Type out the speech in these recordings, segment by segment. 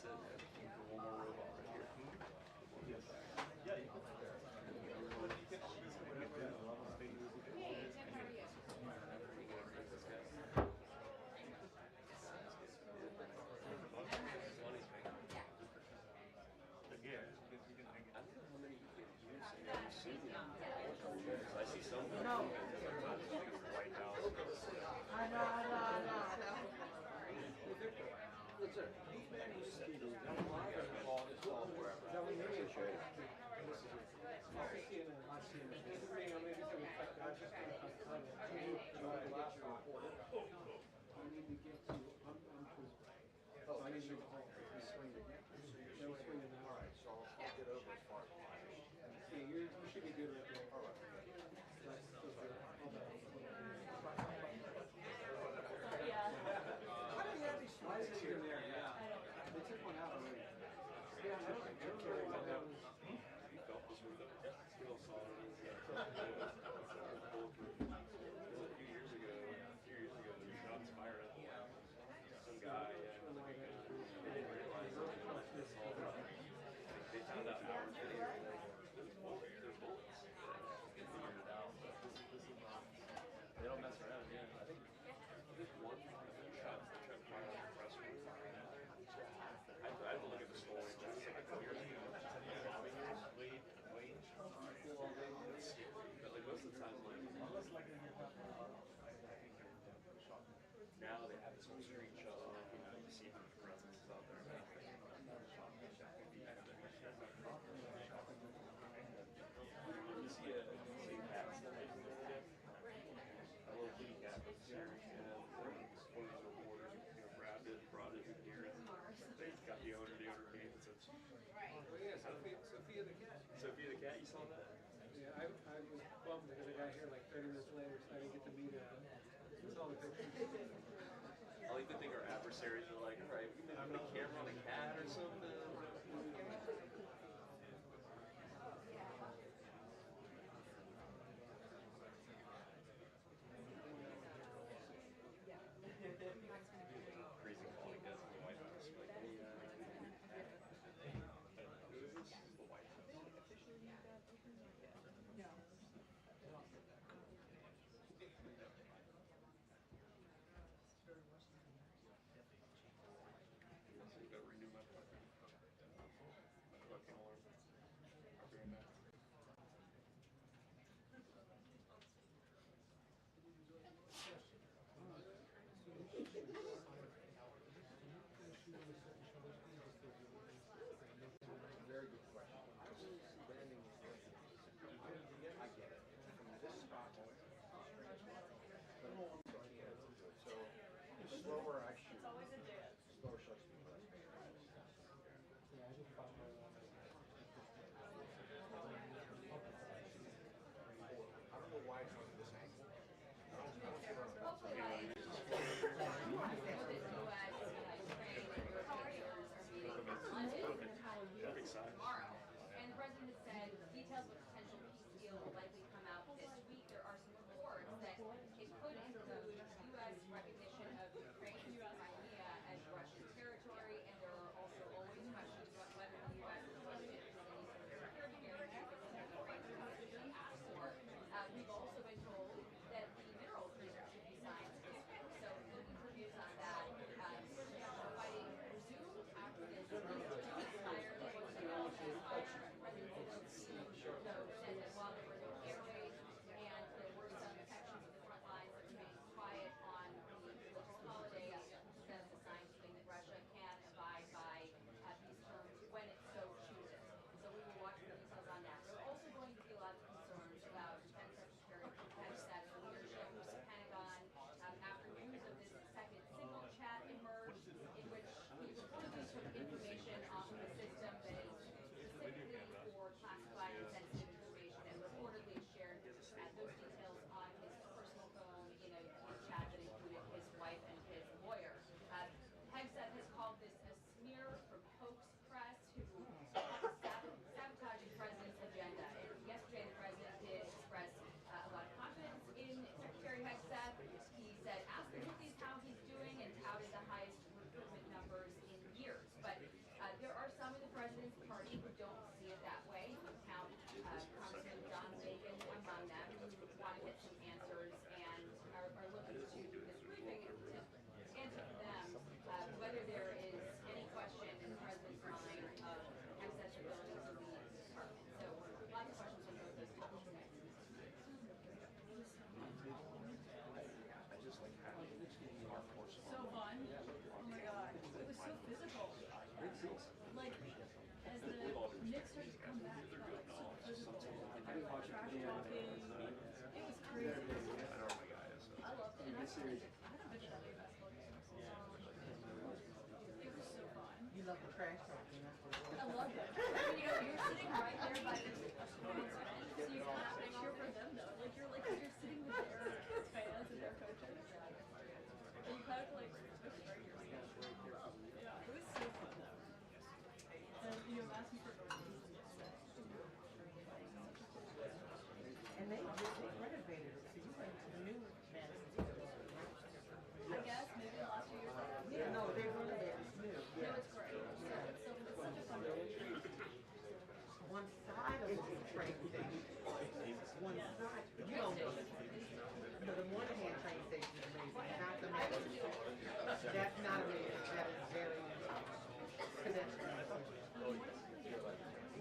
it. One more robot right here. Yeah, you put it there. Hey, Jim, how are you? Yeah, I don't know how many years I've seen them. I see some White House. I know. That's it. These men who see those all wherever. That we need to show you. I need to get to, I need to go home. He's swinging. No swinging now. All right, so I'll get over as far as possible. Yeah, you should be good right there. That's so good. Yeah. Why do you have these slides in there? Yeah. They took one out already. Yeah, I don't care what that was. You felt this one? Still solid. A few years ago, the shots fired at some guy. They didn't realize it. They found out hours later. There's bullets. They figured it out. They don't mess around. Yeah, I think there's one shot they tried to fire on the press room. I have to look at the story. That's like a couple years ago. Wait. But like most of the time, like now they have this whole street shut off, to see how much presence is out there. You see a cat a little kitty cat with serious one of these reporters grabbed it, brought it in here, and they got the owner came and said, Oh yeah, Sophia the cat. Sophia the cat, you saw that? Yeah, I was bummed because I got here like 30 minutes later, so I didn't get to meet her. Saw the pictures. I like to think our adversaries are like, all right, we can put a camera on a cat or something. Crazy calling guys in the White House. Like, the White House. party who don't see it that way. You count Congressman John Bacon among them, who want to get some answers and are looking to this briefing to answer them whether there is any question in the president's mind of accessibility to the department. So lots of questions on both those topics today. I just like having our force. So fun. Oh my god. It was so physical. Like, as the Knicks started to come back, it felt like super physical. Everyone trash talking. It was crazy. I know where my guy is. I loved it. And I haven't been to that many basketball games. It was so fun. You love the trash talking, that's what it I was. loved it. You're sitting right there by the opponent's bench, so you kind of cheer for them though. Like you're sitting with their fans and their coaches. And you kind of like switch right yourself. Yeah, it was so fun though. And asking for And they renovated it, so you went to the new Madison Square Garden. I guess maybe the last few years. Yeah, no, they renovated it new. No, it's great. It's such a fun building. One side of the train station, one side, you don't know. No, the Moynihan train station is amazing, not the Madison. That's not amazing, that is very pedestrian.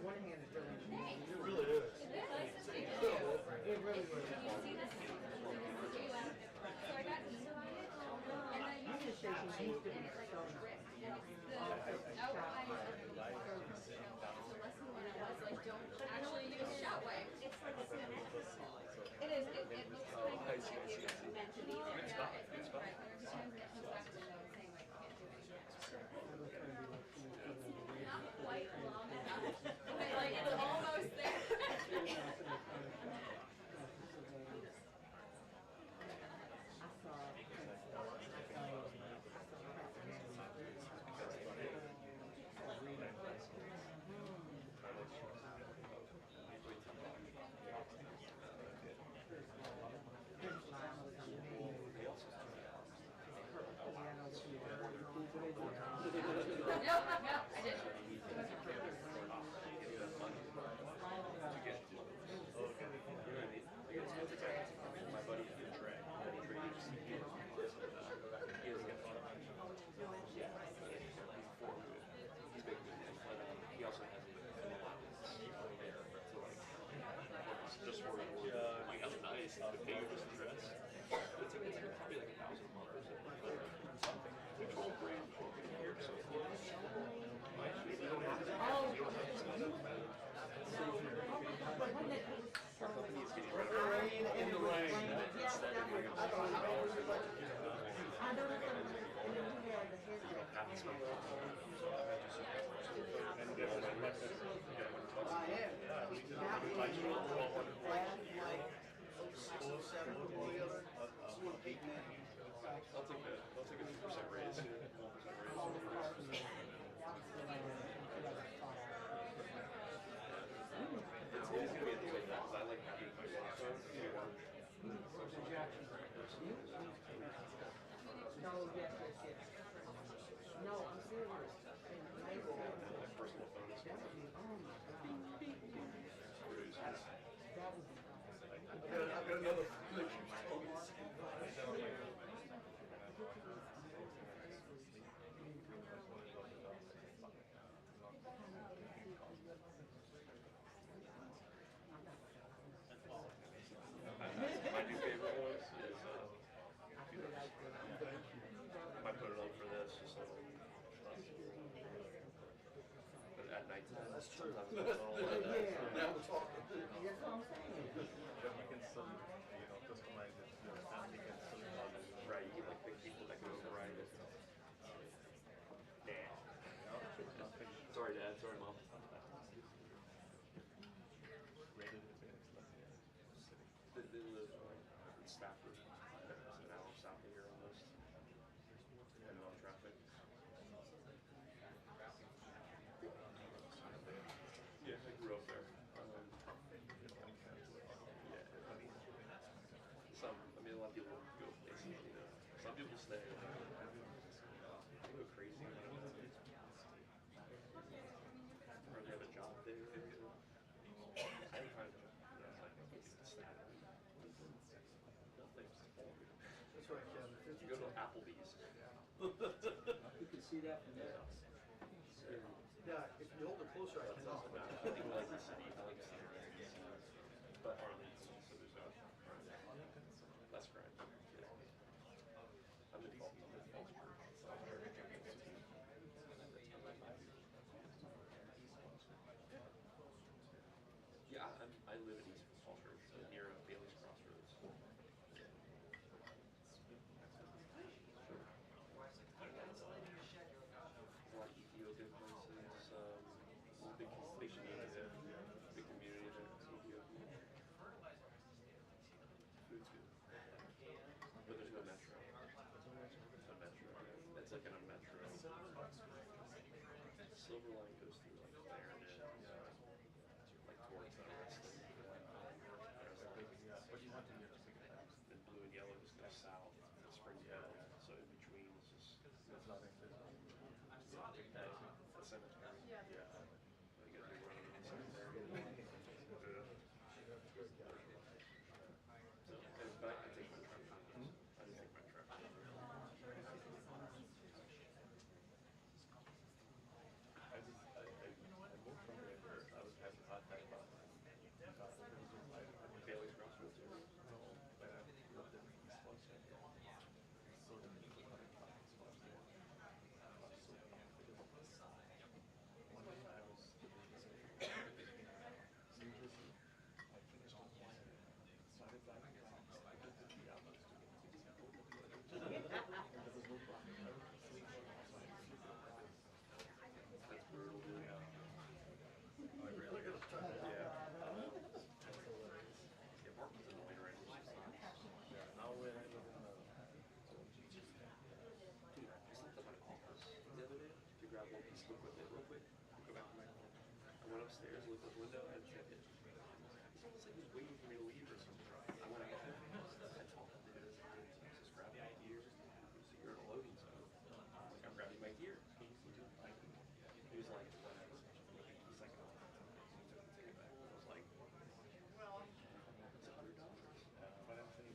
Moynihan is really amazing. It really is. It really is. So I got invited, and then Union Station used to be so nice. the outliers of the world. So lesson one was like, don't actually use shotway. It's like a cinematic. It is. It looks kind of like it's meant to be there. Yeah, it's right. There's times that comes back to the note saying like, can't do anything. It's not quite long enough, but like it's almost there. No, I didn't. My buddy Trey, he also has just for like how nice the pay was dress. It's probably like $1,000 something. Which whole brand here, so our company is getting rid of Rain in the rain. Yes, that was, I don't know. I know that, and then we had the I'll take a 2% raise. 1% raise. It's gonna be a thing like that, 'cause I like having my phone. No, yes. No, I'm serious. My personal phone is That would be, oh my God. That would be. I've got another. My new favorite ones is I put it on for this, just like but at night time. That's true. Now we're talking. That's what I'm saying. You can still, customize it to your family, you can still log it. Right, you get like big people that can override it. Dad. Sorry, Dad. Sorry, Mom. Rated it as They live in Stafford, an hour south of here almost. And on traffic. Yeah, I grew up there. A lot of people go places, Some people stay. They go crazy. Or they have That's right, Kevin. You go to Applebee's. You can see that from there. Yeah, if you hold it closer, I can also. I think I like the city. I like the city. But Arlington, so there's no. That's correct. Yeah. I'm in Falls Church. Yeah, I live in East Falls Church, near Bailey's Crossroads. A lot of Ethiopian places, big community there, big community there, Ethiopian. Food's good. But there's no metro. No metro. It's like in a metro. Silver Line goes through like Clarendon, like towards Reston. What do you want to do? Then blue and yellow just goes south to Springfield. So in between is just There's nothing. the cemetery. Yeah. You gotta do run over the cemetery. But I take my truck. I just take my truck. I moved from there where I was having a hard time about Bailey's Crossroads. but I lived in East Boston. So the people coming from East Boston. One day I was seriously, I finished on one and started driving back. I took the 3 hours to get to the airport. And there was no problem. I was sleeping on my side. That's brutal, dude. Yeah. I really got to try that. Yeah. Yeah, Mark was annoying right now. Now when I live in Dude, I slept at my office the other day to grab one piece of equipment real quick. Go back to my home. I went upstairs, looked out the window, and checked it. It's almost like he was waiting for me to leave or something. I went out there. I talked to him. Just grab my gear. You're in a loading zone. I'm like, I'm grabbing my gear. He was like, whatever. He's like, oh, take it back. I was like, well, it's $100. but I'm thinking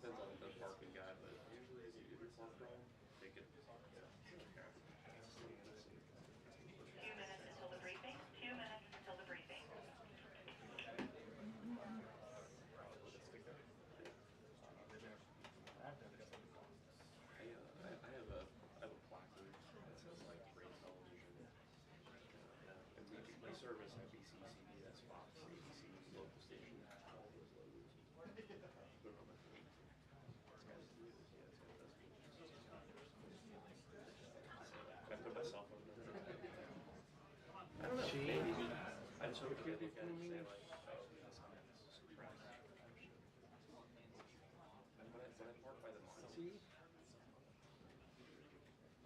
Depends on the parking guy, but usually if you park wrong, they get 2 minutes until the briefing. 2 minutes until the briefing. I have a placard that says like free television, and we service NBC, CBS, Fox, ABC, local station, all those logos. They're on my phone. I put myself on there. I don't know. Maybe. I just hope to look at it and say like, oh, this is surprise. And when I park by the monument,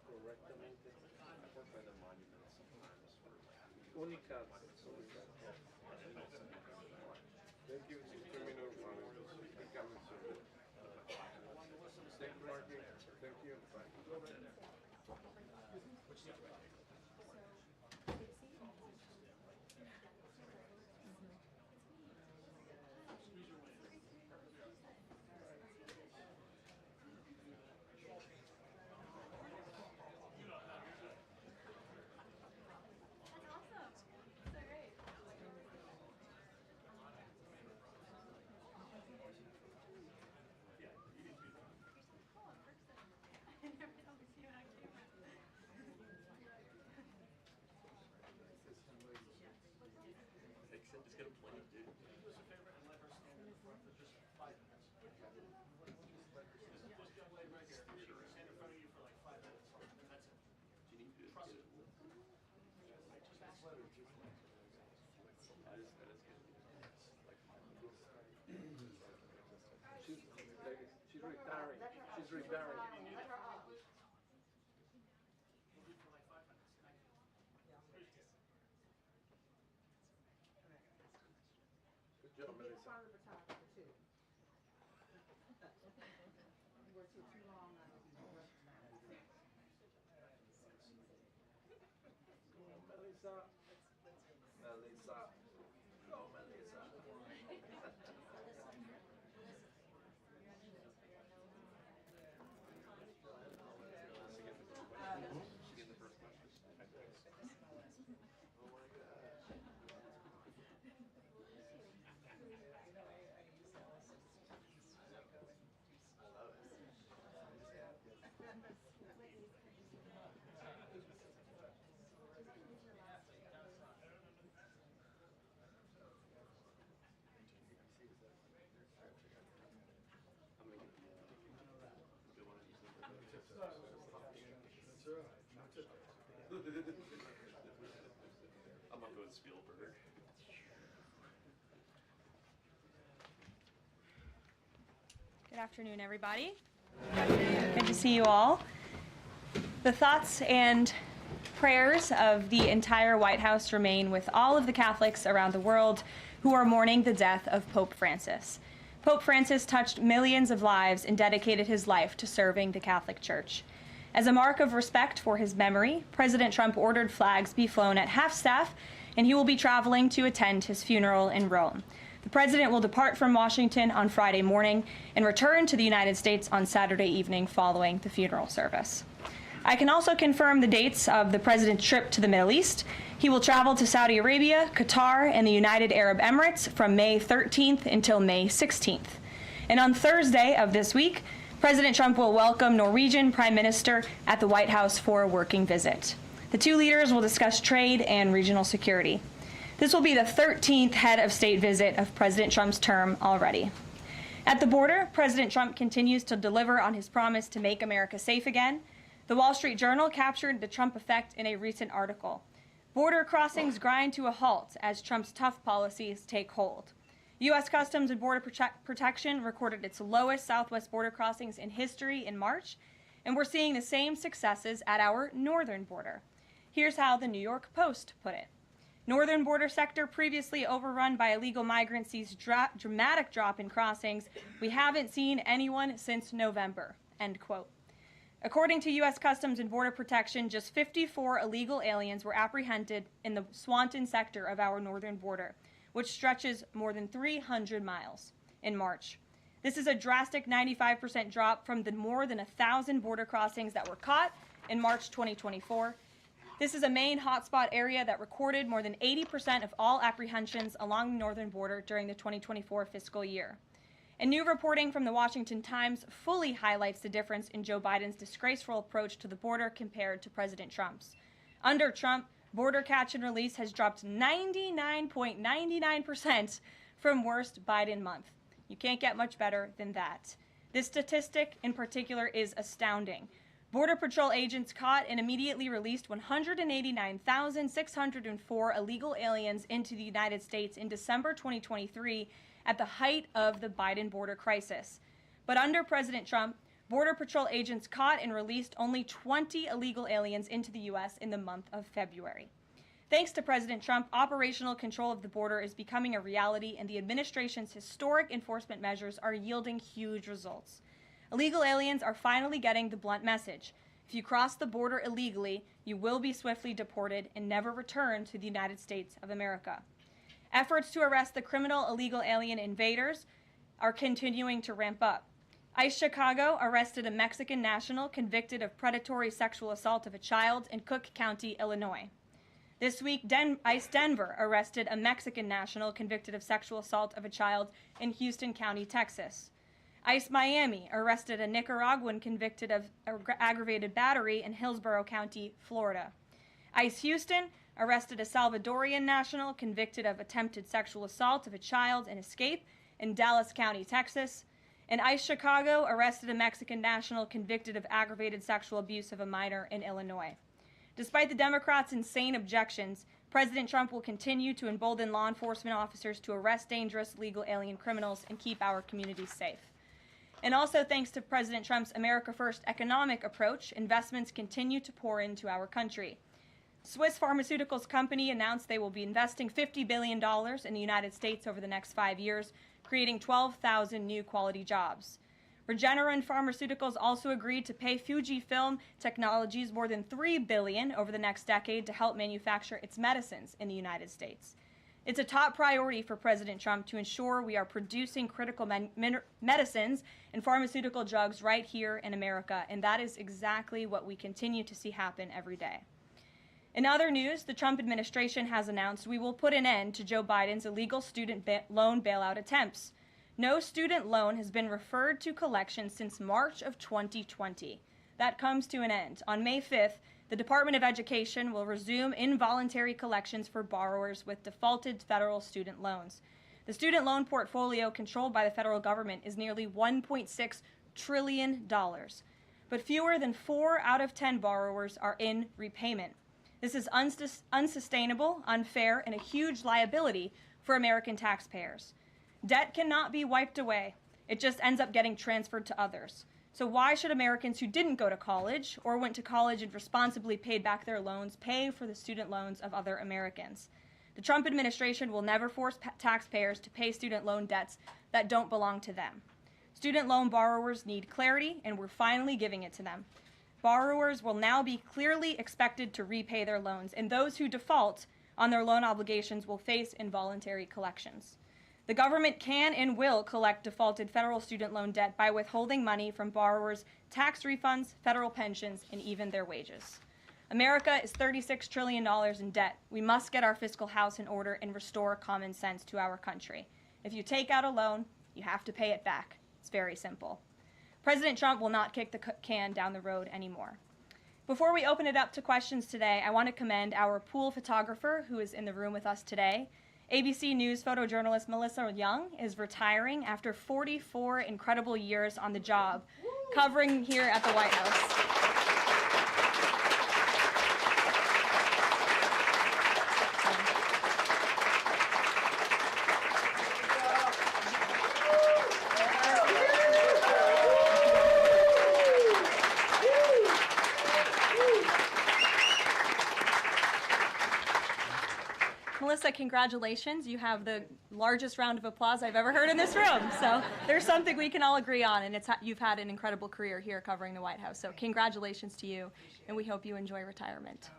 Correctamente. I park by the monument sometimes for like. Únicas. Thank you. Terminal Thank you, Marky. Thank you. That's awesome. So great. Cool in person. I never thought we'd see you on camera. It's gonna play, dude. Do you need to get it? She's retiring. She's retiring. Good job, Be Melissa. part of the photographer too. You were too long on the Melissa. Melissa. Oh, Melissa. Steven Spielberg. Good afternoon, everybody. Good to see you all. The thoughts and prayers of the entire White House remain with all of the Catholics around the world who are mourning the death of Pope Francis. Pope Francis touched millions of lives and dedicated his life to serving the Catholic Church. As a mark of respect for his memory, President Trump ordered flags be flown at half-staff, and he will be traveling to attend his funeral in Rome. The president will depart from Washington on Friday morning and return to the United States on Saturday evening following the funeral service. I can also confirm the dates of the president's trip to the Middle East. He will travel to Saudi Arabia, Qatar, and the United Arab Emirates from May 13th until May 16th. And on Thursday of this week, President Trump will welcome Norwegian Prime Minister at the White House for a working visit. The two leaders will discuss trade and regional security. This will be the 13th head of state visit of President Trump's term already. At the border, President Trump continues to deliver on his promise to make America safe again. The Wall Street Journal captured the Trump effect in a recent article. Border crossings grind to a halt as Trump's tough policies take hold. U.S. Customs and Border Protection recorded its lowest southwest border crossings in history in March, and we're seeing the same successes at our northern border. Here's how the New York Post put it. Northern border sector previously overrun by illegal migrants sees dramatic drop in crossings. We haven't seen anyone since November, end quote. According to U.S. Customs and Border Protection, just 54 illegal aliens were apprehended in the Swanton sector of our northern border, which stretches more than 300 miles in March. This is a drastic 95% drop from the more than 1,000 border crossings that were caught in March 2024. This is a main hotspot area that recorded more than 80% of all apprehensions along the northern border during the 2024 fiscal year. And new reporting from the Washington Times fully highlights the difference in Joe Biden's disgraceful approach to the border compared to President Trump's. Under Trump, border catch and release has dropped 99.99% from worst Biden month. You can't get much better than that. This statistic in particular is astounding. Border Patrol agents caught and immediately released 189,604 illegal aliens into the United States in December 2023 at the height of the Biden border crisis. But under President Trump, Border Patrol agents caught and released only 20 illegal aliens into the U.S. in the month of February. Thanks to President Trump, operational control of the border is becoming a reality, and the administration's historic enforcement measures are yielding huge results. Illegal aliens are finally getting the blunt message. If you cross the border illegally, you will be swiftly deported and never return to the United States of America. Efforts to arrest the criminal illegal alien invaders are continuing to ramp up. ICE Chicago arrested a Mexican national convicted of predatory sexual assault of a child in Cook County, Illinois. This week, ICE Denver arrested a Mexican national convicted of sexual assault of a child in Houston County, Texas. ICE Miami arrested a Nicaraguan convicted of aggravated battery in Hillsborough County, Florida. ICE Houston arrested a Salvadorian national convicted of attempted sexual assault of a child in escape in Dallas County, Texas. And ICE Chicago arrested a Mexican national convicted of aggravated sexual abuse of a minor in Illinois. Despite the Democrats' insane objections, President Trump will continue to embolden law enforcement officers to arrest dangerous legal alien criminals and keep our communities safe. And also thanks to President Trump's America First economic approach, investments continue to pour into our country. Swiss pharmaceuticals company announced they will be investing $50 billion in the United States over the next 5 years, creating 12,000 new quality jobs. Regeneron Pharmaceuticals also agreed to pay Fujifilm Technologies more than $3 billion over the next decade to help manufacture its medicines in the United States. It's a top priority for President Trump to ensure we are producing critical medicines and pharmaceutical drugs right here in America, and that is exactly what we continue to see happen every day. In other news, the Trump administration has announced we will put an end to Joe Biden's illegal student loan bailout attempts. No student loan has been referred to collection since March of 2020. That comes to an end. On May 5th, the Department of Education will resume involuntary collections for borrowers with defaulted federal student loans. The student loan portfolio controlled by the federal government is nearly $1.6 trillion, but fewer than 4 out of 10 borrowers are in repayment. This is unsustainable, unfair, and a huge liability for American taxpayers. Debt cannot be wiped away. It just ends up getting transferred to others. So why should Americans who didn't go to college or went to college and responsibly paid back their loans pay for the student loans of other Americans? The Trump administration will never force taxpayers to pay student loan debts that don't belong to them. Student loan borrowers need clarity, and we're finally giving it to them. Borrowers will now be clearly expected to repay their loans, and those who default on their loan obligations will face involuntary collections. The government can and will collect defaulted federal student loan debt by withholding money from borrowers, tax refunds, federal pensions, and even their wages. America is $36 trillion in debt. We must get our fiscal house in order and restore common sense to our country. If you take out a loan, you have to pay it back. It's very simple. President Trump will not kick the can down the road anymore. Before we open it up to questions today, I want to commend our pool photographer who is in the room with us today. ABC News photojournalist Melissa Young is retiring after 44 incredible years on the job, covering here at the White House. Melissa, congratulations. You have the largest round of applause I've ever heard in this room. So there's something we can all agree on, and you've had an incredible career here covering the White House. So congratulations to you, and we hope you enjoy retirement.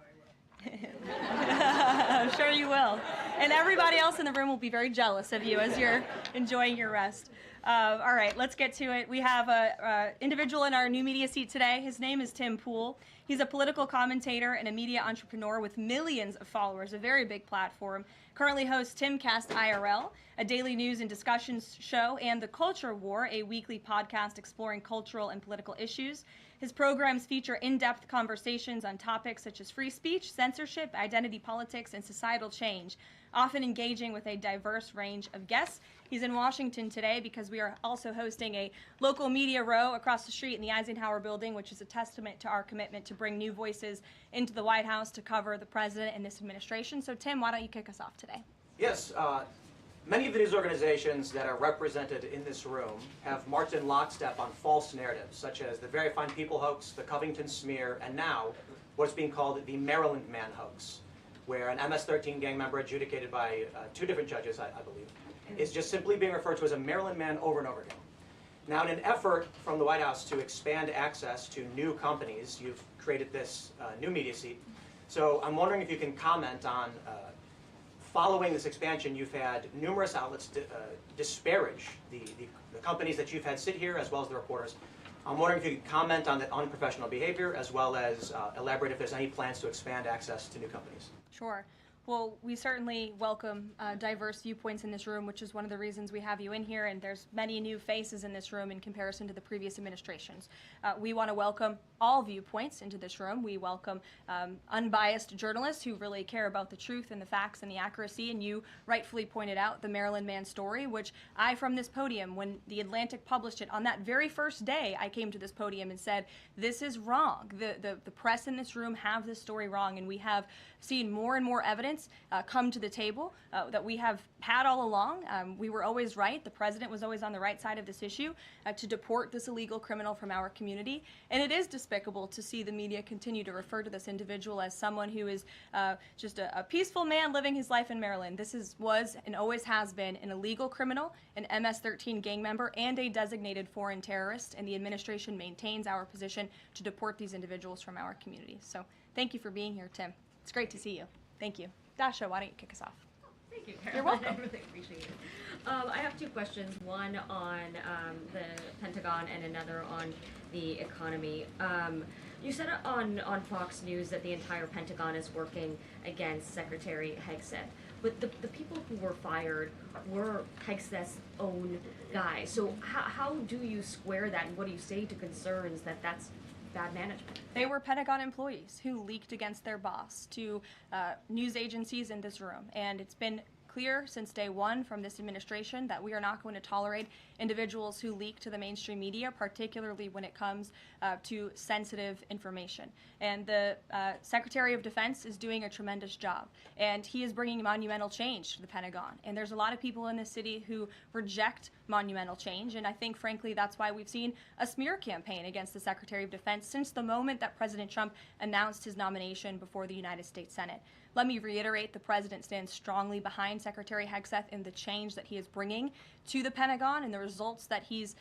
I'm sure you will. And everybody else in the room will be very jealous of you as you're enjoying your rest. All right, let's get to it. We have an individual in our new media seat today. His name is Tim Pool. He's a political commentator and a media entrepreneur with millions of followers, a very big platform. Currently hosts Timcast IRL, a daily news and discussions show, and The Culture War, a weekly podcast exploring cultural and political issues. His programs feature in-depth conversations on topics such as free speech, censorship, identity politics, and societal change, often engaging with a diverse range of guests. He's in Washington today because we are also hosting a local media row across the street in the Eisenhower building, which is a testament to our commitment to bring new voices into the White House to cover the president and this administration. So Tim, why don't you kick us off today? Yes. Many of the news organizations that are represented in this room have marched in lockstep on false narratives, such as the Very Fine People hoax, the Covington smear, and now what's being called the Maryland Man hoax, where an MS-13 gang member adjudicated by two different judges, I believe, is just simply being referred to as a Maryland man over and over again. Now, in an effort from the White House to expand access to new companies, you've created this new media seat. So I'm wondering if you can comment on following this expansion, you've had numerous outlets disparage the companies that you've had sit here, as well as the reporters. I'm wondering if you could comment on the unprofessional behavior, as well as elaborate if there's any plans to expand access to new companies. Sure. Well, we certainly welcome diverse viewpoints in this room, which is one of the reasons we have you in here, and there's many new faces in this room in comparison to the previous administrations. We want to welcome all viewpoints into this room. We welcome unbiased journalists who really care about the truth and the facts and the accuracy, and you rightfully pointed out the Maryland Man story, which I, from this podium, when The Atlantic published it, on that very first day, I came to this podium and said, this is wrong. The press in this room have this story wrong, and we have seen more and more evidence come to the table that we have had all along. We were always right. The president was always on the right side of this issue to deport this illegal criminal from our community. And it is despicable to see the media continue to refer to this individual as someone who is just a peaceful man living his life in Maryland. This was and always has been an illegal criminal, an MS-13 gang member, and a designated foreign terrorist. And the administration maintains our position to deport these individuals from our community. So thank you for being here, Tim. It's great to see you. Thank you. Dasha, why don't you kick us off? Thank you, Karoline. You're welcome. I really appreciate it. I have two questions, one on the Pentagon and another on the economy. You said on Fox News that the entire Pentagon is working against Secretary Hegseth, but the people who were fired were Hegseth's own guys. So how do you square that, and what do you say to concerns that that's bad management? They were Pentagon employees who leaked against their boss to news agencies in this room, and it's been clear since day one from this administration that we are not going to tolerate individuals who leak to the mainstream media, particularly when it comes to sensitive information. And the Secretary of Defense is doing a tremendous job, and he is bringing monumental change to the Pentagon. And there's a lot of people in this city who reject monumental change, and I think, frankly, that's why we've seen a smear campaign against the Secretary of Defense since the moment that President Trump announced his nomination before the United States Senate. Let me reiterate, the President stands strongly behind Secretary Hegseth in the change that he is bringing to the Pentagon, and the results that he's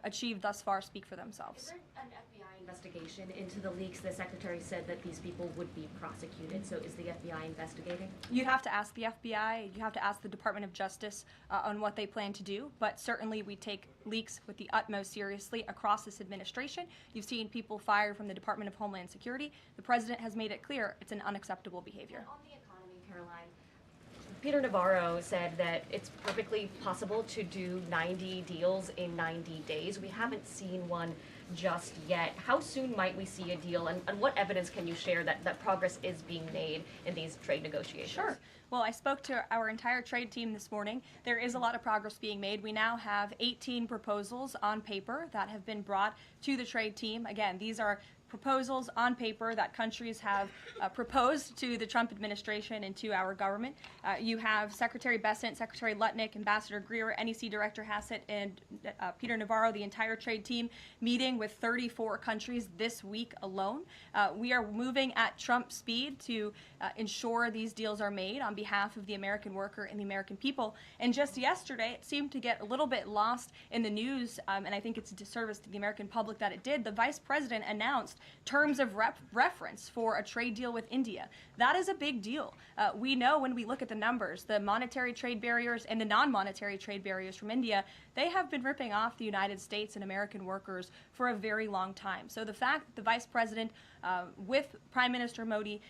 achieved thus far speak for themselves. Is there an FBI investigation into the leaks? The Secretary said that these people would be prosecuted, so is the FBI investigating? You'd have to ask the FBI, you have to ask the Department of Justice on what they plan to do, but certainly we take leaks with the utmost seriously across this administration. You've seen people fired from the Department of Homeland Security. The President has made it clear it's an unacceptable behavior. On the economy, Caroline, Peter Navarro said that it's perfectly possible to do 90 deals in 90 days. We haven't seen one just yet. How soon might we see a deal, and what evidence can you share that progress is being made in these trade negotiations? Sure. Well, I spoke to our entire trade team this morning. There is a lot of progress being made. We now have 18 proposals on paper that have been brought to the trade team. Again, these are proposals on paper that countries have proposed to the Trump administration and to our government. You have Secretary Bessent, Secretary Lutnick, Ambassador Greer, NEC Director Hassett, and Peter Navarro, the entire trade team, meeting with 34 countries this week alone. We are moving at Trump speed to ensure these deals are made on behalf of the American worker and the American people. And just yesterday, it seemed to get a little bit lost in the news, and I think it's a disservice to the American public that it did. The Vice President announced terms of reference for a trade deal with India. That is a big deal. We know when we look at the numbers, the monetary trade barriers and the non-monetary trade barriers from India, they have been ripping off the United States and American workers for a very long time. So the fact that the Vice President with Prime Minister Modi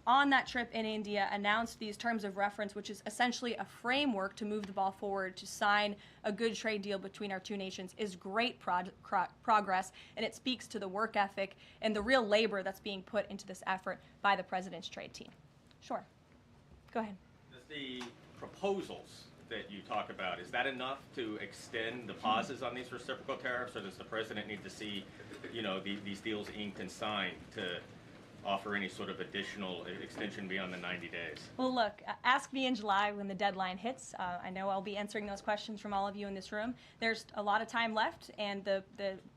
on that trip in India announced these terms of reference, which is essentially a framework to move the ball forward to sign a good trade deal between our two nations, is great progress, and it speaks to the work ethic and the real labor that's being put into this effort by the President's trade team. Sure. Go ahead. The proposals that you talk about, is that enough to extend the pauses on these reciprocal tariffs, or does the President need to see, these deals inked and signed to offer any sort of additional extension beyond the 90 days? Well, look, ask me in July when the deadline hits. I know I'll be answering those questions from all of you in this room. There's a lot of time left, and the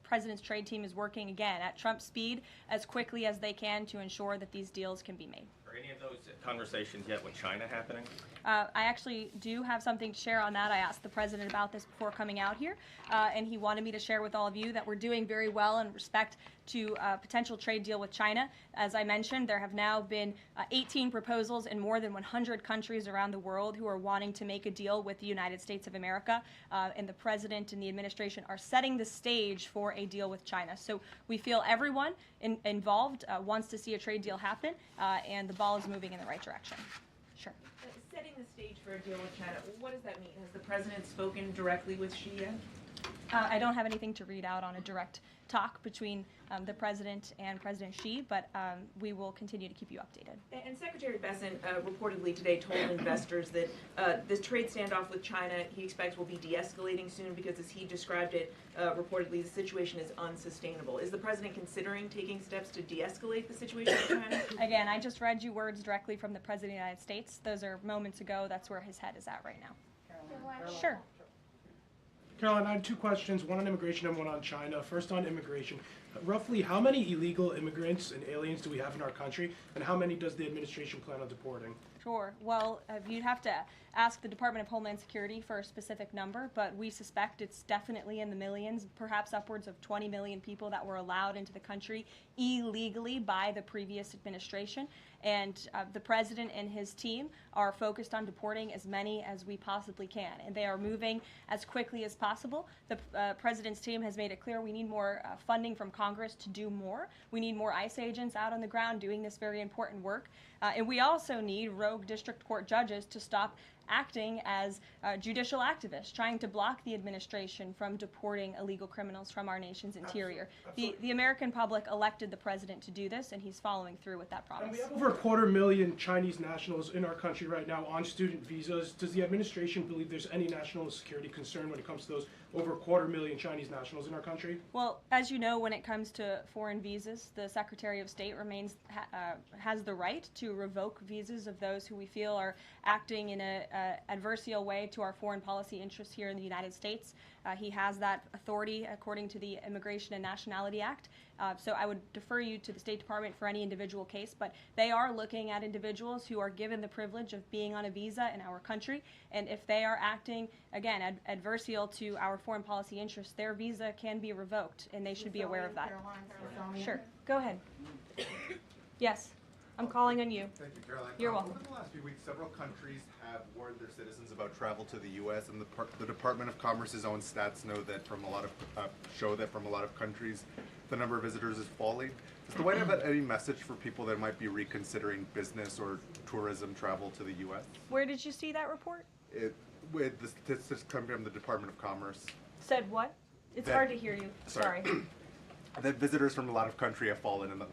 President's trade team is working, again, at Trump speed as quickly as they can to ensure that these deals can be made. Are any of those conversations yet with China happening? I actually do have something to share on that. I asked the President about this before coming out here, and he wanted me to share with all of you that we're doing very well in respect to a potential trade deal with China. As I mentioned, there have now been 18 proposals in more than 100 countries around the world who are wanting to make a deal with the United States of America, and the President and the administration are setting the stage for a deal with China. So we feel everyone involved wants to see a trade deal happen, and the ball is moving in the right direction. Sure. Setting the stage for a deal with China, what does that mean? Has the President spoken directly with Xi yet? I don't have anything to read out on a direct talk between the President and President Xi, but we will continue to keep you updated. And Secretary Bessent reportedly today told investors that this trade standoff with China he expects will be de-escalating soon because, as he described it, reportedly the situation is unsustainable. Is the President considering taking steps to de-escalate the situation with China? Again, I just read you words directly from the President of the United States. Those are moments ago. That's where his head is at right now. Caroline. Sure. Caroline, I have two questions, one on immigration and one on China. First on immigration. Roughly how many illegal immigrants and aliens do we have in our country, and how many does the administration plan on deporting? Sure. Well, you'd have to ask the Department of Homeland Security for a specific number, but we suspect it's definitely in the millions, perhaps upwards of 20 million people that were allowed into the country illegally by the previous administration. And the President and his team are focused on deporting as many as we possibly can, and they are moving as quickly as possible. The President's team has made it clear we need more funding from Congress to do more. We need more ICE agents out on the ground doing this very important work. And we also need rogue district court judges to stop acting as judicial activists, trying to block the administration from deporting illegal criminals from our nation's interior. The American public elected the president to do this, and he's following through with that promise. And we have over 250,000 Chinese nationals in our country right now on student visas. Does the administration believe there's any national security concern when it comes to those over 250,000 Chinese nationals in our country? Well, as you know, when it comes to foreign visas, the Secretary of State has the right to revoke visas of those who we feel are acting in a adversarial way to our foreign policy interests here in the United States. He has that authority according to the Immigration and Nationality Act. So I would defer you to the State Department for any individual case, but they are looking at individuals who are given the privilege of being on a visa in our country, and if they are acting, again, adversarial to our foreign policy interests, their visa can be revoked, and they should be aware of that. Sure, go ahead. Yes, I'm calling on you. Thank you, Caroline. You're welcome. Over the last few weeks, several countries have warned their citizens about travel to the U.S., and the Department of Commerce's own stats know that show that from a lot of countries, the number of visitors is falling. Does the White House have any message for people that might be reconsidering business or tourism travel to the U.S.? Where did you see that report? With the statistics coming from the Department of Commerce. Said what? It's hard to hear you. Sorry. That visitors from a lot of countries have fallen in the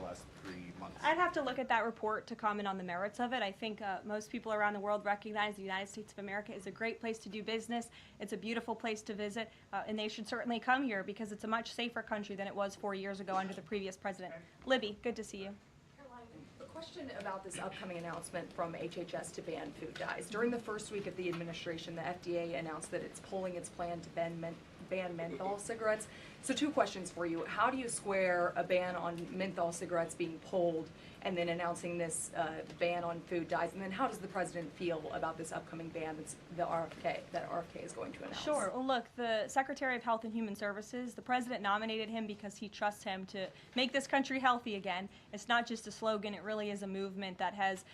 last 3 months. I'd have to look at that report to comment on the merits of it. I think most people around the world recognize the United States of America is a great place to do business. It's a beautiful place to visit, and they should certainly come here because it's a much safer country than it was 4 years ago under the previous president. Libby, good to see you. A question about this upcoming announcement from HHS to ban food dyes. During the first week of the administration, the FDA announced that it's pulling its plan to ban menthol cigarettes. So 2 questions for you. How do you square a ban on menthol cigarettes being pulled and then announcing this ban on food dyes? And then how does the president feel about this upcoming ban that RFK is going to announce? Sure. Well, look, the Secretary of Health and Human Services, the president nominated him because he trusts him to make this country healthy again. It's not just a slogan. It really is a movement that has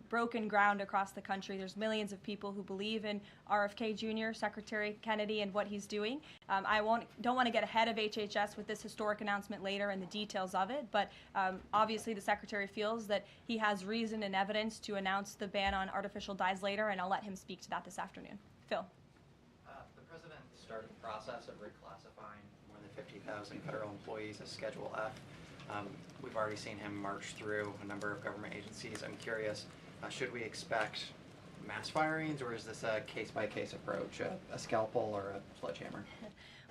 broken ground across the country. There's millions of people who believe in RFK Jr., Secretary Kennedy, and what he's doing. I don't want to get ahead of HHS with this historic announcement later and the details of it, but obviously the Secretary feels that he has reason and evidence to announce the ban on artificial dyes later, and I'll let him speak to that this afternoon. Phil. The president started the process of reclassifying more than 50,000 federal employees as Schedule F. We've already seen him march through a number of government agencies. I'm curious, should we expect mass firings, or is this a case-by-case approach, a scalpel or a sledgehammer?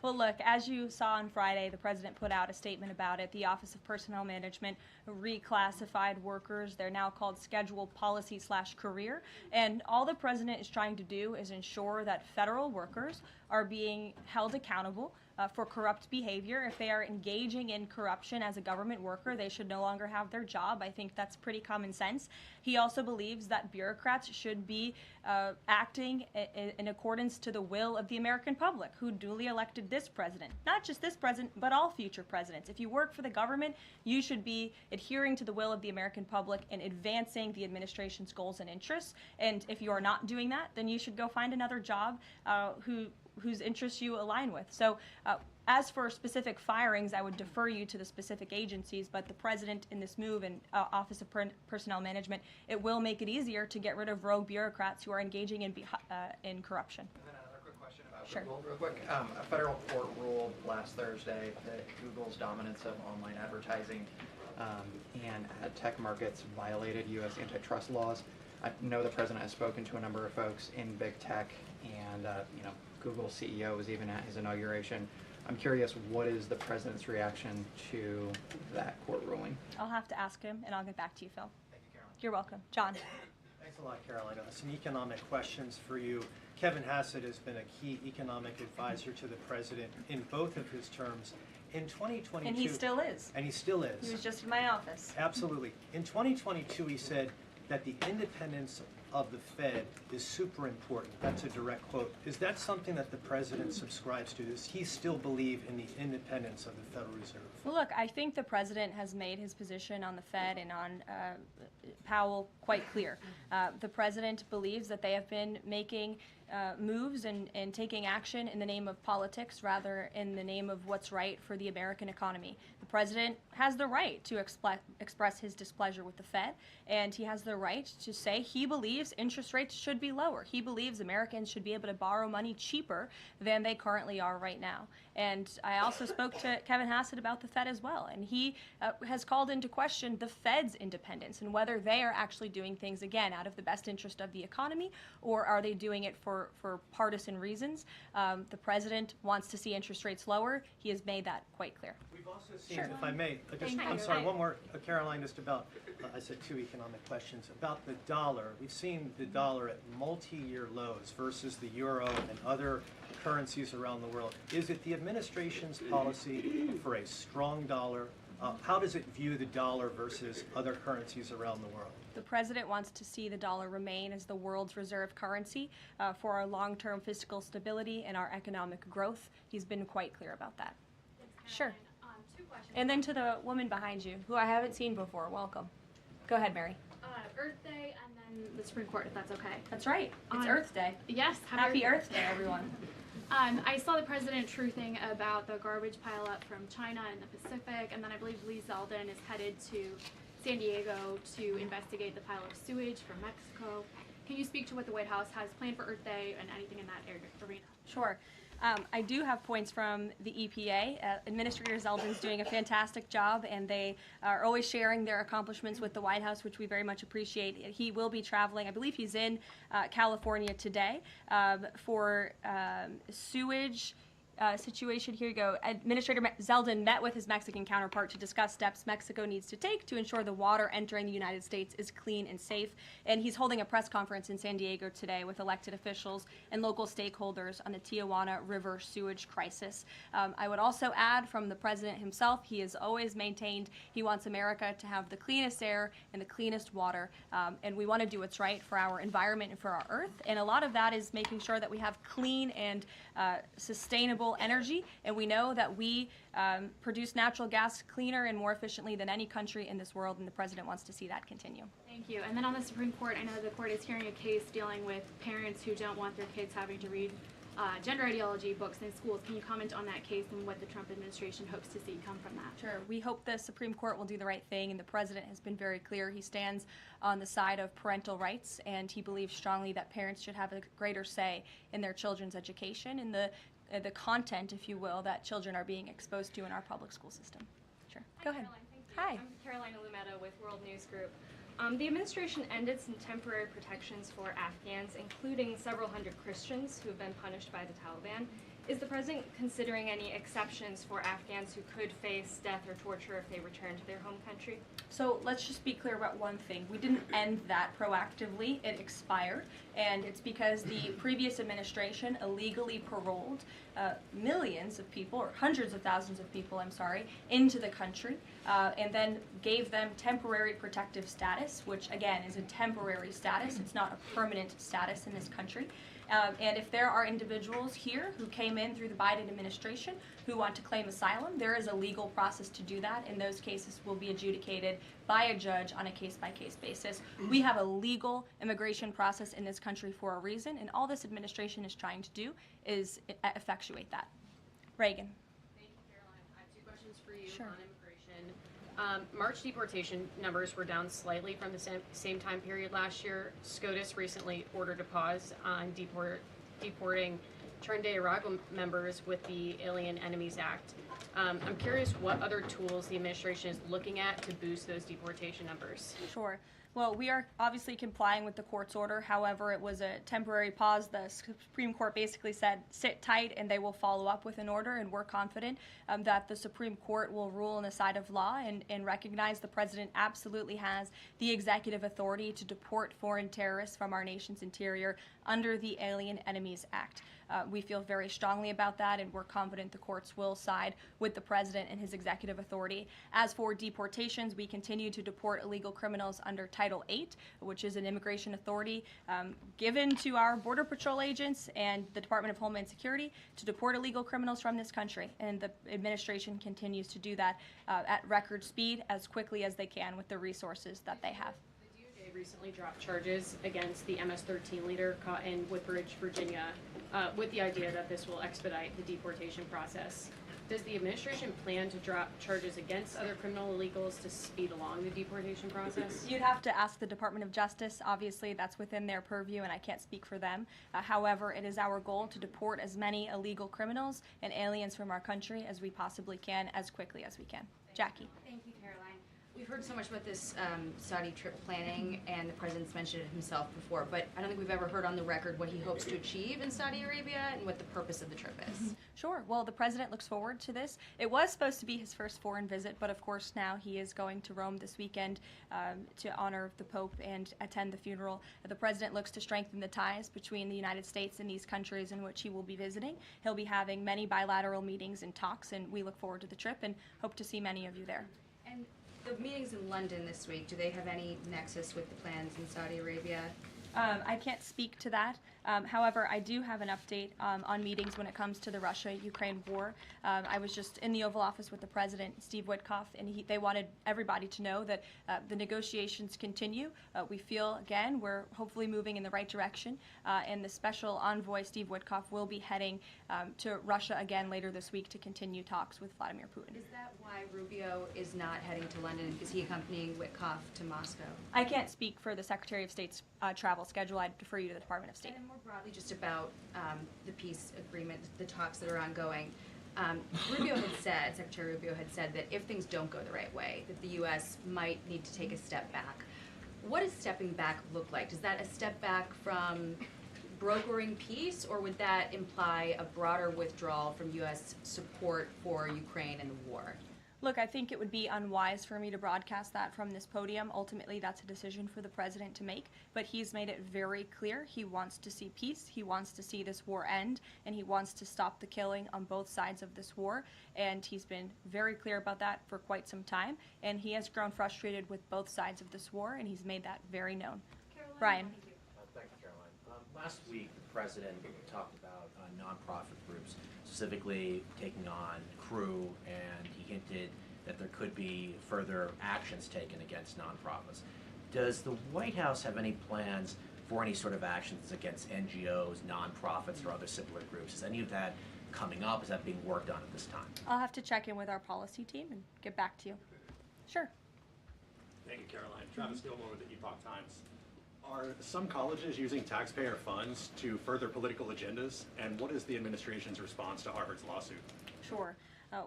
Well, look, as you saw on Friday, the president put out a statement about it. The Office of Personnel Management reclassified workers. They're now called scheduled policy/career. And all the president is trying to do is ensure that federal workers are being held accountable for corrupt behavior. If they are engaging in corruption as a government worker, they should no longer have their job. I think that's pretty common sense. He also believes that bureaucrats should be acting in accordance to the will of the American public, who duly elected this president. Not just this president, but all future presidents. If you work for the government, you should be adhering to the will of the American public and advancing the administration's goals and interests. And if you are not doing that, then you should go find another job whose interests you align with. So as for specific firings, I would defer you to the specific agencies, but the president in this move and Office of Personnel Management, it will make it easier to get rid of rogue bureaucrats who are engaging in corruption. And then another quick question about Google, real quick. A federal court ruled last Thursday that Google's dominance of online advertising and ad tech markets violated U.S. antitrust laws. I know the president has spoken to a number of folks in big tech, and Google's CEO was even at his inauguration. I'm curious, what is the president's reaction to that court ruling? I'll have to ask him, and I'll get back to you, Phil. Thank you, Caroline. You're welcome. John. Thanks a lot, Caroline. Some economic questions for you. Kevin Hassett has been a key economic advisor to the president in both of his terms. In 2022... And he still is. And he still is. He was just in my office. Absolutely. In 2022, he said that the independence of the Fed is super important. That's a direct quote. Is that something that the president subscribes to? Does he still believe in the independence of the Federal Reserve? Well, look, I think the president has made his position on the Fed and on Powell quite clear. The president believes that they have been making moves and taking action in the name of politics rather in the name of what's right for the American economy. The president has the right to express his displeasure with the Fed, and he has the right to say he believes interest rates should be lower. He believes Americans should be able to borrow money cheaper than they currently are right now. And I also spoke to Kevin Hassett about the Fed as well, and he has called into question the Fed's independence and whether they are actually doing things, again, out of the best interest of the economy, or are they doing it for partisan reasons. The president wants to see interest rates lower. He has made that quite clear. We've also seen, if I may, one more, Karoline, just about, I said 2 economic questions, about the dollar. We've seen the dollar at multi-year lows versus the euro and other currencies around the world. Is it the administration's policy for a strong dollar? How does it view the dollar versus other currencies around the world? The president wants to see the dollar remain as the world's reserve currency for our long-term fiscal stability and our economic growth. He's been quite clear about that. Sure. 2 questions. And then to the woman behind you, who I haven't seen before, welcome. Go ahead, Mary. Earth Day and then the Supreme Court, if that's okay. That's right. It's Earth Day. Yes. Happy Earth Day, everyone. I saw the president truthing about the garbage pileup from China in the Pacific, and then I believe Lee Zeldin is headed to San Diego to investigate the pile of sewage from Mexico. Can you speak to what the White House has planned for Earth Day and anything in that arena? Sure. I do have points from the EPA. Administrator Zeldin's doing a fantastic job, and they are always sharing their accomplishments with the White House, which we very much appreciate. He will be traveling. I believe he's in California today for sewage situation. Here you go. Administrator Zeldin met with his Mexican counterpart to discuss steps Mexico needs to take to ensure the water entering the United States is clean and safe. And he's holding a press conference in San Diego today with elected officials and local stakeholders on the Tijuana River sewage crisis. I would also add from the president himself, he has always maintained he wants America to have the cleanest air and the cleanest water. And we want to do what's right for our environment and for our earth. And a lot of that is making sure that we have clean and sustainable energy, and we know that we produce natural gas cleaner and more efficiently than any country in this world, and the president wants to see that continue. Thank you. And then on the Supreme Court, I know the court is hearing a case dealing with parents who don't want their kids having to read gender ideology books in schools. Can you comment on that case and what the Trump administration hopes to see come from that? Sure. We hope the Supreme Court will do the right thing, and the president has been very clear. He stands on the side of parental rights, and he believes strongly that parents should have a greater say in their children's education and the content, if you will, that children are being exposed to in our public school system. Sure. Go ahead. Hi. I'm Karoline Leavitt with World News Group. The administration ended some temporary protections for Afghans, including several hundred Christians who have been punished by the Taliban. Is the president considering any exceptions for Afghans who could face death or torture if they return to their home country? So let's just be clear about one thing. We didn't end that proactively. It expired, and it's because the previous administration illegally paroled millions of people, or hundreds of thousands of people, into the country, and then gave them temporary protective status, which again is a temporary status. It's not a permanent status in this country. And if there are individuals here who came in through the Biden administration who want to claim asylum, there is a legal process to do that, and those cases will be adjudicated by a judge on a case-by-case basis. We have a legal immigration process in this country for a reason, and all this administration is trying to do is effectuate that. Reagan. Thank you, Caroline. I have 2 questions for you Sure. on immigration. March deportation numbers were down slightly from the same time period last year. SCOTUS recently ordered a pause on deporting turned day Iraq members with the Alien Enemies Act. I'm curious what other tools the administration is looking at to boost those deportation numbers. Sure. Well, we are obviously complying with the court's order. However, it was a temporary pause. The Supreme Court basically said, sit tight, and they will follow up with an order, and we're confident that the Supreme Court will rule on the side of law and recognize the president absolutely has the executive authority to deport foreign terrorists from our nation's interior under the Alien Enemies Act. We feel very strongly about that, and we're confident the courts will side with the president and his executive authority. As for deportations, we continue to deport illegal criminals under Title VIII, which is an immigration authority given to our Border Patrol agents and the Department of Homeland Security to deport illegal criminals from this country. And the administration continues to do that at record speed as quickly as they can with the resources that they have. They recently dropped charges against the MS-13 leader caught in Woodbridge, Virginia, with the idea that this will expedite the deportation process. Does the administration plan to drop charges against other criminal illegals to speed along the deportation process? You'd have to ask the Department of Justice. Obviously, that's within their purview, and I can't speak for them. However, it is our goal to deport as many illegal criminals and aliens from our country as we possibly can, as quickly as we can. Jackie. Thank you, Caroline. We've heard so much about this Saudi trip planning, and the president's mentioned it himself before, but I don't think we've ever heard on the record what he hopes to achieve in Saudi Arabia and what the purpose of the trip is. Sure. Well, the president looks forward to this. It was supposed to be his first foreign visit, but of course now he is going to Rome this weekend to honor the Pope and attend the funeral. The president looks to strengthen the ties between the United States and these countries in which he will be visiting. He'll be having many bilateral meetings and talks, and we look forward to the trip and hope to see many of you there. And the meetings in London this week, do they have any nexus with the plans in Saudi Arabia? I can't speak to that. However, I do have an update on meetings when it comes to the Russia-Ukraine war. I was just in the Oval Office with the President, Steve Witkoff, and they wanted everybody to know that the negotiations continue. We feel, again, we're hopefully moving in the right direction, and the special envoy, Steve Witkoff, will be heading to Russia again later this week to continue talks with Vladimir Putin. Is that why Rubio is not heading to London? Is he accompanying Witkoff to Moscow? I can't speak for the Secretary of State's travel schedule. I'd defer you to the Department of State. And more broadly, just about the peace agreement, the talks that are ongoing. Rubio had said, Secretary Rubio had said that if things don't go the right way, that the U.S. might need to take a step back. What does stepping back look like? Is that a step back from brokering peace, or would that imply a broader withdrawal from U.S. support for Ukraine and the war? Look, I think it would be unwise for me to broadcast that from this podium. Ultimately, that's a decision for the president to make, but he's made it very clear he wants to see peace, he wants to see this war end, and he wants to stop the killing on both sides of this war, and he's been very clear about that for quite some time, and he has grown frustrated with both sides of this war, and he's made that very known. Brian. Thank you, Caroline. Last week, the president talked about nonprofit groups, specifically taking on crew, and he hinted that there could be further actions taken against nonprofits. Does the White House have any plans for any sort of actions against NGOs, nonprofits, or other similar groups? Is any of that coming up? Is that being worked on at this time? I'll have to check in with our policy team and get back to you. Sure. Thank you, Caroline. Travis Gilmore with the Epoch Times. Are some colleges using taxpayer funds to further political agendas? And what is the administration's response to Harvard's lawsuit? Sure.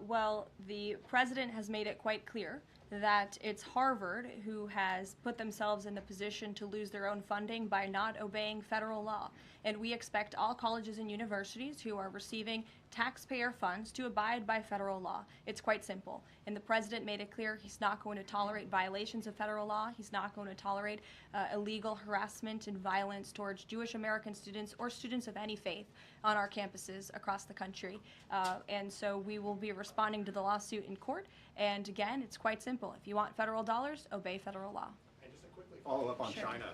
Well, the president has made it quite clear that it's Harvard who has put themselves in the position to lose their own funding by not obeying federal law. And we expect all colleges and universities who are receiving taxpayer funds to abide by federal law. It's quite simple. And the president made it clear he's not going to tolerate violations of federal law. He's not going to tolerate illegal harassment and violence towards Jewish American students or students of any faith on our campuses across the country. And so we will be responding to the lawsuit in court. And again, it's quite simple. If you want federal dollars, obey federal law. And just a quickly follow up on China.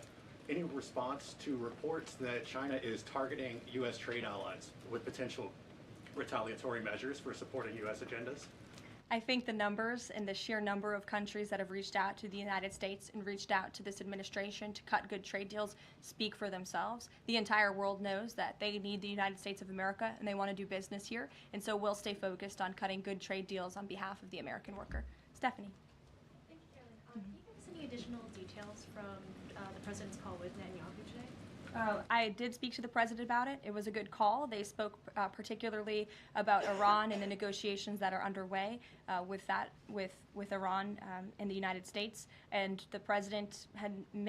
Any response to reports that China is targeting U.S. trade allies with potential retaliatory measures for supporting U.S. agendas? I think the numbers and the sheer number of countries that have reached out to the United States and reached out to this administration to cut good trade deals speak for themselves. The entire world knows that they need the United States of America and they want to do business here, and so we'll stay focused on cutting good trade deals on behalf of the American worker. Stephanie. Thank you, Caroline. Can you give us any additional details from the president's call with Netanyahu today? I did speak to the president about it. It was a good call. They spoke particularly about Iran and the negotiations that are underway with Iran and the United States. And the president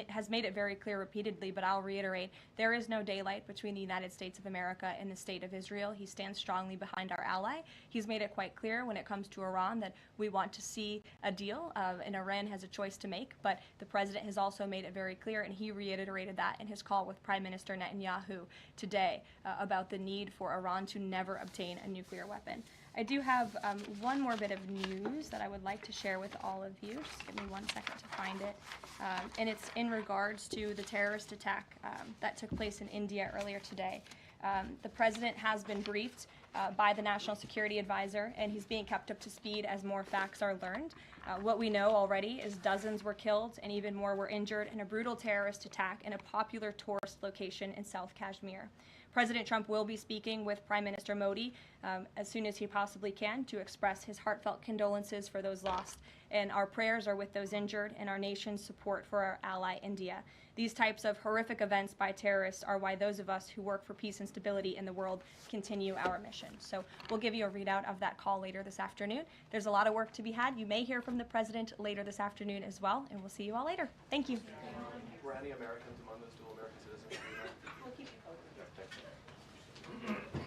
has made it very clear repeatedly, but I'll reiterate, there is no daylight between the United States of America and the state of Israel. He stands strongly behind our ally. He's made it quite clear when it comes to Iran that we want to see a deal, and Iran has a choice to make. But the president has also made it very clear, and he reiterated that in his call with Prime Minister Netanyahu today about the need for Iran to never obtain a nuclear weapon. I do have one more bit of news that I would like to share with all of you. Just give me 1 second to find it. And it's in regards to the terrorist attack that took place in India earlier today. The president has been briefed by the National Security Advisor, and he's being kept up to speed as more facts are learned. What we know already is dozens were killed and even more were injured in a brutal terrorist attack in a popular tourist location in South Kashmir. President Trump will be speaking with Prime Minister Modi as soon as he possibly can to express his heartfelt condolences for those lost. And our prayers are with those injured and our nation's support for our ally India. These types of horrific events by terrorists are why those of us who work for peace and stability in the world continue our mission. So we'll give you a readout of that call later this afternoon. There's a lot of work to be had. You may hear from the president later this afternoon as well, and we'll see you all later. Thank you. Were any Americans among those dual American citizens? We'll keep you posted. Yeah, thanks.